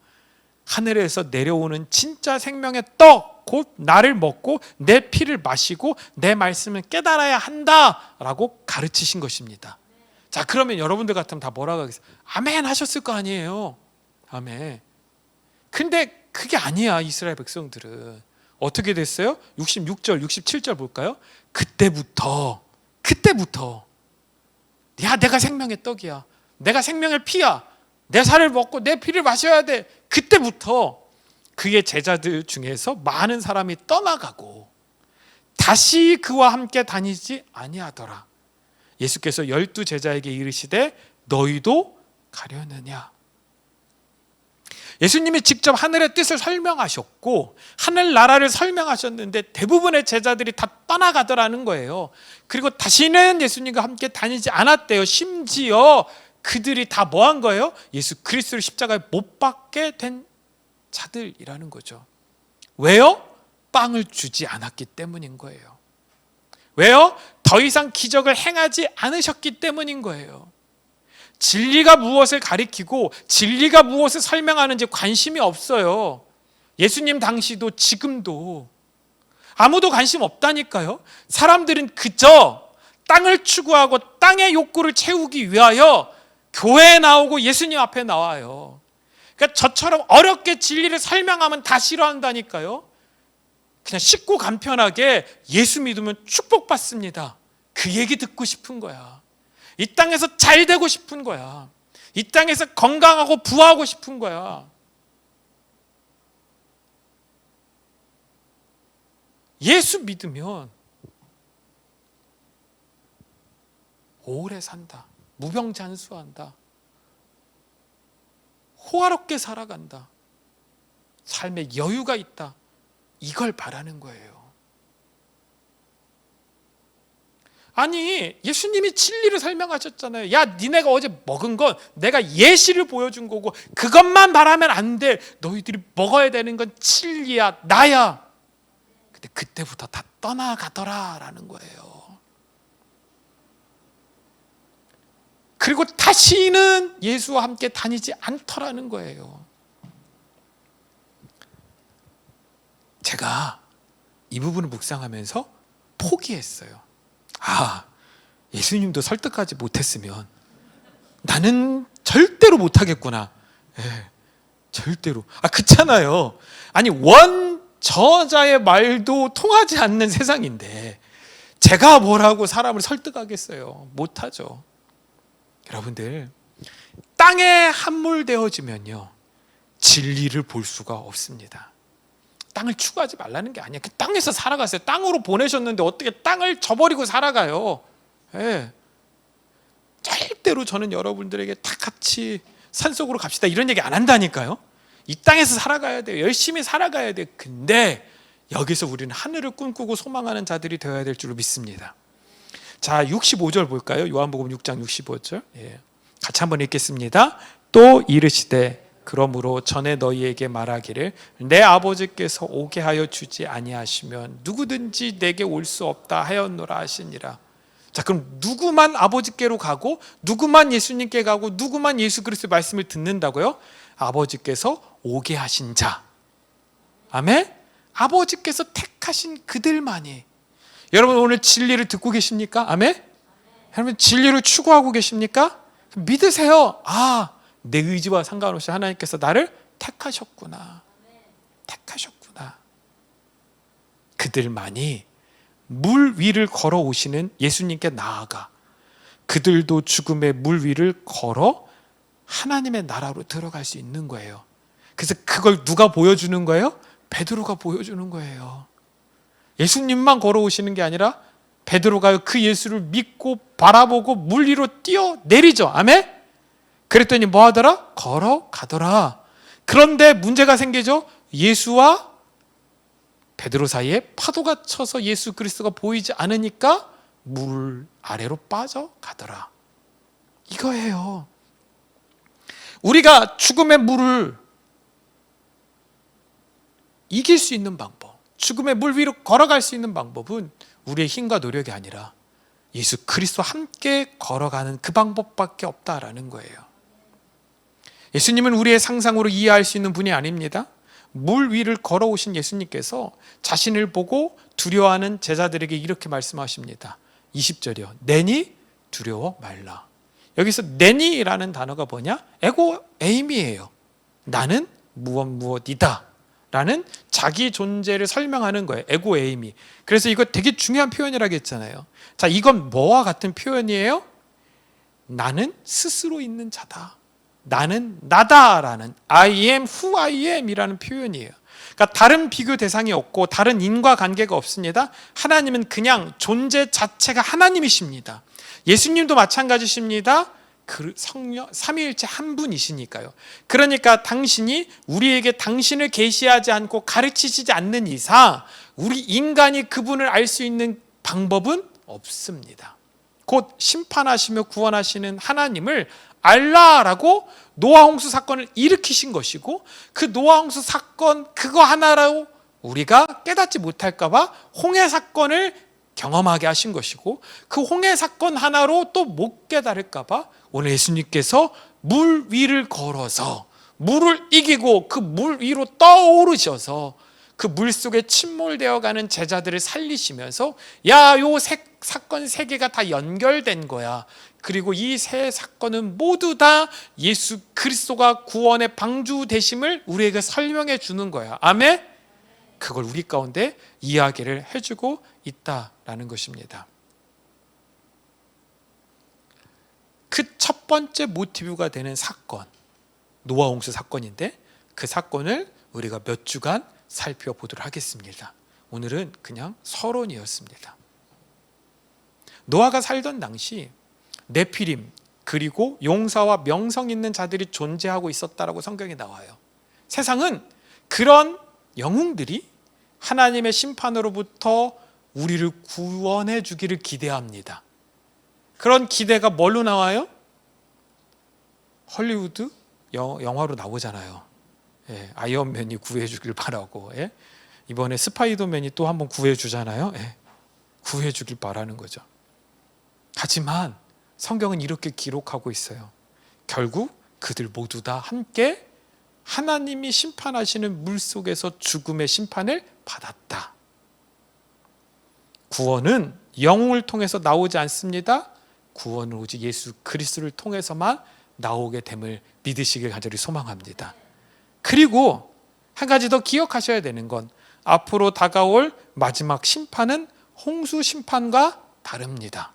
Speaker 1: 하늘에서 내려오는 진짜 생명의 떡, 곧 나를 먹고 내 피를 마시고 내 말씀을 깨달아야 한다라고 가르치신 것입니다. 자, 그러면 여러분들 같으면 다 뭐라고 하겠어요? 아멘 하셨을 거 아니에요. 아멘. 근데 그게 아니야. 이스라엘 백성들은 어떻게 됐어요? 66절 67절 볼까요? 그때부터 야, 내가 생명의 떡이야, 내가 생명의 피야, 내 살을 먹고 내 피를 마셔야 돼. 그때부터 그의 제자들 중에서 많은 사람이 떠나가고 다시 그와 함께 다니지 아니하더라. 예수께서 12 제자에게 이르시되 너희도 가려느냐. 예수님이 직접 하늘의 뜻을 설명하셨고 하늘나라를 설명하셨는데 대부분의 제자들이 다 떠나가더라는 거예요. 그리고 다시는 예수님과 함께 다니지 않았대요. 심지어 그들이 다 뭐 한 거예요? 예수 그리스도를 십자가에 못 박게 된 자들이라는 거죠. 왜요? 빵을 주지 않았기 때문인 거예요. 왜요? 더 이상 기적을 행하지 않으셨기 때문인 거예요. 진리가 무엇을 가리키고 진리가 무엇을 설명하는지 관심이 없어요. 예수님 당시도 지금도 아무도 관심 없다니까요. 사람들은 그저 땅을 추구하고 땅의 욕구를 채우기 위하여 교회에 나오고 예수님 앞에 나와요. 그러니까 저처럼 어렵게 진리를 설명하면 다 싫어한다니까요. 그냥 쉽고 간편하게 예수 믿으면 축복받습니다. 그 얘기 듣고 싶은 거야. 이 땅에서 잘 되고 싶은 거야. 이 땅에서 건강하고 부하고 싶은 거야. 예수 믿으면 오래 산다. 무병장수한다. 호화롭게 살아간다. 삶에 여유가 있다. 이걸 바라는 거예요. 아니, 예수님이 진리를 설명하셨잖아요. 야, 니네가 어제 먹은 건 내가 예시를 보여준 거고 그것만 바라면 안 돼. 너희들이 먹어야 되는 건 진리야, 나야. 근데 그때부터 다 떠나가더라라는 거예요. 그리고 다시는 예수와 함께 다니지 않더라는 거예요. 제가 이 부분을 묵상하면서 포기했어요. 아, 예수님도 설득하지 못했으면 나는 절대로 못하겠구나. 예, 절대로. 그렇잖아요. 아니, 원저자의 말도 통하지 않는 세상인데 제가 뭐라고 사람을 설득하겠어요? 못하죠. 여러분들, 땅에 함몰되어지면요 진리를 볼 수가 없습니다. 땅을 추구하지 말라는 게 아니야. 그 땅에서 살아가세요. 땅으로 보내셨는데 어떻게 땅을 저버리고 살아가요? 예. 절대로 저는 여러분들에게 다 같이 산속으로 갑시다 이런 얘기 안 한다니까요. 이 땅에서 살아가야 돼요. 열심히 살아가야 돼요. 근데 여기서 우리는 하늘을 꿈꾸고 소망하는 자들이 되어야 될 줄로 믿습니다. 자, 65절 볼까요? 요한복음 6장 65절. 예. 같이 한번 읽겠습니다. 또 이르시되 그러므로 전에 너희에게 말하기를 내 아버지께서 오게 하여 주지 아니하시면 누구든지 내게 올 수 없다 하였노라 하시니라. 자, 그럼 누구만 아버지께로 가고 누구만 예수님께 가고 누구만 예수 그리스도의 말씀을 듣는다고요? 아버지께서 오게 하신 자. 아멘? 아버지께서 택하신 그들만이. 여러분 오늘 진리를 듣고 계십니까? 아멘? 여러분 진리를 추구하고 계십니까? 믿으세요. 내 의지와 상관없이 하나님께서 나를 택하셨구나. 택하셨구나. 그들만이 물 위를 걸어오시는 예수님께 나아가 그들도 죽음의 물 위를 걸어 하나님의 나라로 들어갈 수 있는 거예요. 그래서 그걸 누가 보여주는 거예요? 베드로가 보여주는 거예요. 예수님만 걸어오시는 게 아니라 베드로가 그 예수를 믿고 바라보고 물 위로 뛰어내리죠. 아멘? 그랬더니 뭐 하더라? 걸어가더라. 그런데 문제가 생기죠. 예수와 베드로 사이에 파도가 쳐서 예수 그리스도가 보이지 않으니까 물 아래로 빠져가더라. 이거예요. 우리가 죽음의 물을 이길 수 있는 방법, 죽음의 물 위로 걸어갈 수 있는 방법은 우리의 힘과 노력이 아니라 예수 그리스도와 함께 걸어가는 그 방법밖에 없다라는 거예요. 예수님은 우리의 상상으로 이해할 수 있는 분이 아닙니다. 물 위를 걸어오신 예수님께서 자신을 보고 두려워하는 제자들에게 이렇게 말씀하십니다. 20절이요. 내니 두려워 말라. 여기서 내니라는 단어가 뭐냐? 에고 에임이에요. 나는 무엇이다 라는 자기 존재를 설명하는 거예요. 에고 에임이. 그래서 이거 되게 중요한 표현이라고 했잖아요. 자, 이건 뭐와 같은 표현이에요? 나는 스스로 있는 자다. 나는 나다라는 I am who I am 이라는 표현이에요. 그러니까 다른 비교 대상이 없고 다른 인과관계가 없습니다. 하나님은 그냥 존재 자체가 하나님이십니다. 예수님도 마찬가지십니다. 그 성령 삼위일체 한 분이시니까요. 그러니까 당신이 우리에게 당신을 계시하지 않고 가르치시지 않는 이상 우리 인간이 그분을 알 수 있는 방법은 없습니다. 곧 심판하시며 구원하시는 하나님을 알라라고 노아 홍수 사건을 일으키신 것이고 그 노아 홍수 사건 그거 하나로 우리가 깨닫지 못할까 봐 홍해 사건을 경험하게 하신 것이고 그 홍해 사건 하나로 또 못 깨달을까 봐 오늘 예수님께서 물 위를 걸어서 물을 이기고 그 물 위로 떠오르셔서 그 물 속에 침몰되어 가는 제자들을 살리시면서 야, 요 사건 세 개가 다 연결된 거야. 그리고 이 세 사건은 모두 다 예수 그리스도가 구원의 방주 되심을 우리에게 설명해 주는 거야. 아멘? 그걸 우리 가운데 이야기를 해주고 있다라는 것입니다. 그 첫 번째 모티브가 되는 사건, 노아 홍수 사건인데 그 사건을 우리가 몇 주간 살펴보도록 하겠습니다. 오늘은 그냥 서론이었습니다. 노아가 살던 당시 네피림 그리고 용사와 명성 있는 자들이 존재하고 있었다라고 성경에 나와요. 세상은 그런 영웅들이 하나님의 심판으로부터 우리를 구원해 주기를 기대합니다. 그런 기대가 뭘로 나와요? 헐리우드 영화로 나오잖아요. 예, 아이언맨이 구해 주길 바라고, 예? 이번에 스파이더맨이 또 한번 구해 주잖아요. 예, 구해 주길 바라는 거죠. 하지만 성경은 이렇게 기록하고 있어요. 결국 그들 모두 다 함께 하나님이 심판하시는 물속에서 죽음의 심판을 받았다. 구원은 영웅을 통해서 나오지 않습니다. 구원은 오직 예수 그리스도를 통해서만 나오게 됨을 믿으시길 간절히 소망합니다. 그리고 한 가지 더 기억하셔야 되는 건 앞으로 다가올 마지막 심판은 홍수 심판과 다릅니다.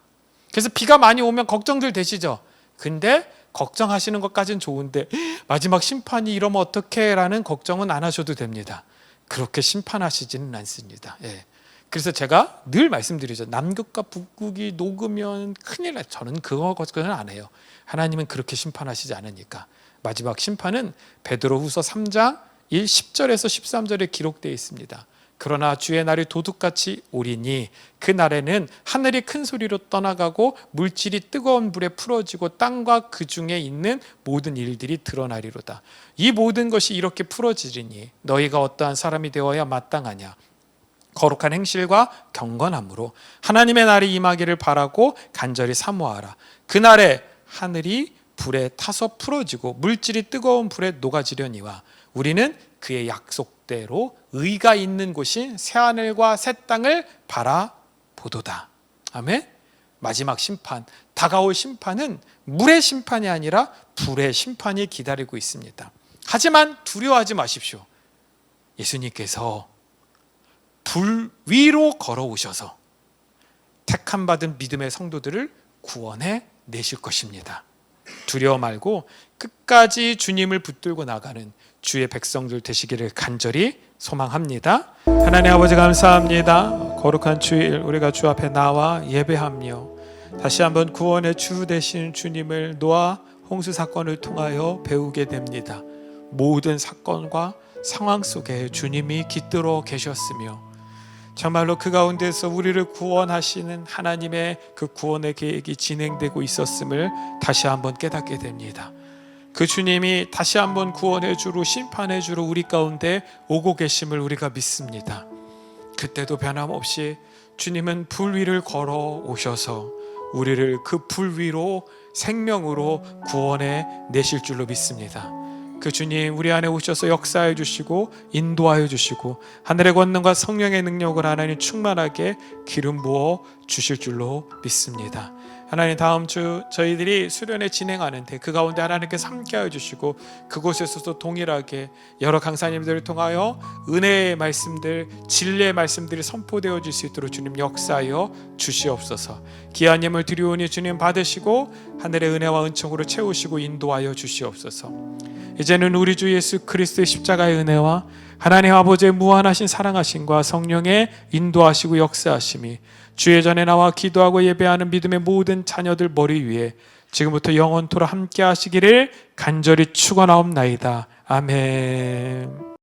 Speaker 1: 그래서 비가 많이 오면 걱정들 되시죠? 근데 걱정하시는 것까지는 좋은데 마지막 심판이 이러면 어떡해? 라는 걱정은 안 하셔도 됩니다. 그렇게 심판하시지는 않습니다. 예. 그래서 제가 늘 말씀드리죠. 남극과 북극이 녹으면 큰일 나요. 저는 그거는 안 해요. 하나님은 그렇게 심판하시지 않으니까. 마지막 심판은 베드로후서 3장 10절에서 13절에 기록되어 있습니다. 그러나 주의 날이 도둑같이 오리니 그 날에는 하늘이 큰 소리로 떠나가고 물질이 뜨거운 불에 풀어지고 땅과 그 중에 있는 모든 일들이 드러나리로다. 이 모든 것이 이렇게 풀어지리니 너희가 어떠한 사람이 되어야 마땅하냐. 거룩한 행실과 경건함으로 하나님의 날이 임하기를 바라고 간절히 사모하라. 그날에 하늘이 불에 타서 풀어지고 물질이 뜨거운 불에 녹아지려니와 우리는 그의 약속대로 의가 있는 곳인 새하늘과 새 땅을 바라보도다. 아멘. 마지막 심판, 다가올 심판은 물의 심판이 아니라 불의 심판이 기다리고 있습니다. 하지만 두려워하지 마십시오. 예수님께서 불 위로 걸어오셔서 택함 받은 믿음의 성도들을 구원해 내실 것입니다. 두려워 말고 끝까지 주님을 붙들고 나가는 주의 백성들 되시기를 간절히 소망합니다. 하나님 아버지 감사합니다. 거룩한 주일 우리가 주 앞에 나와 예배하며 다시 한번 구원의 주 되신 주님을 노아 홍수 사건을 통하여 배우게 됩니다. 모든 사건과 상황 속에 주님이 깃들어 계셨으며 정말로 그 가운데서 우리를 구원하시는 하나님의 그 구원의 계획이 진행되고 있었음을 다시 한번 깨닫게 됩니다. 그 주님이 다시 한번 구원해 주러 심판해 주러 우리 가운데 오고 계심을 우리가 믿습니다. 그때도 변함없이 주님은 불 위를 걸어 오셔서 우리를 그 불 위로 생명으로 구원해 내실 줄로 믿습니다. 그 주님 우리 안에 오셔서 역사해 주시고 인도하여 주시고 하늘의 권능과 성령의 능력을 하나님 충만하게 기름 부어 주실 줄로 믿습니다. 하나님 다음 주 저희들이 수련회 진행하는데 그 가운데 하나님께서 함께하여 주시고 그곳에서도 동일하게 여러 강사님들을 통하여 은혜의 말씀들 진리의 말씀들이 선포되어질 수 있도록 주님 역사하여 주시옵소서. 귀한 예물 드리오니 주님 받으시고 하늘의 은혜와 은총으로 채우시고 인도하여 주시옵소서. 이제는 우리 주 예수 그리스도의 십자가의 은혜와 하나님 아버지의 무한하신 사랑하심과 성령의 인도하시고 역사하심이 주의 전에 나와 기도하고 예배하는 믿음의 모든 자녀들 머리 위에 지금부터 영원토록 함께 하시기를 간절히 축원하옵나이다. 아멘.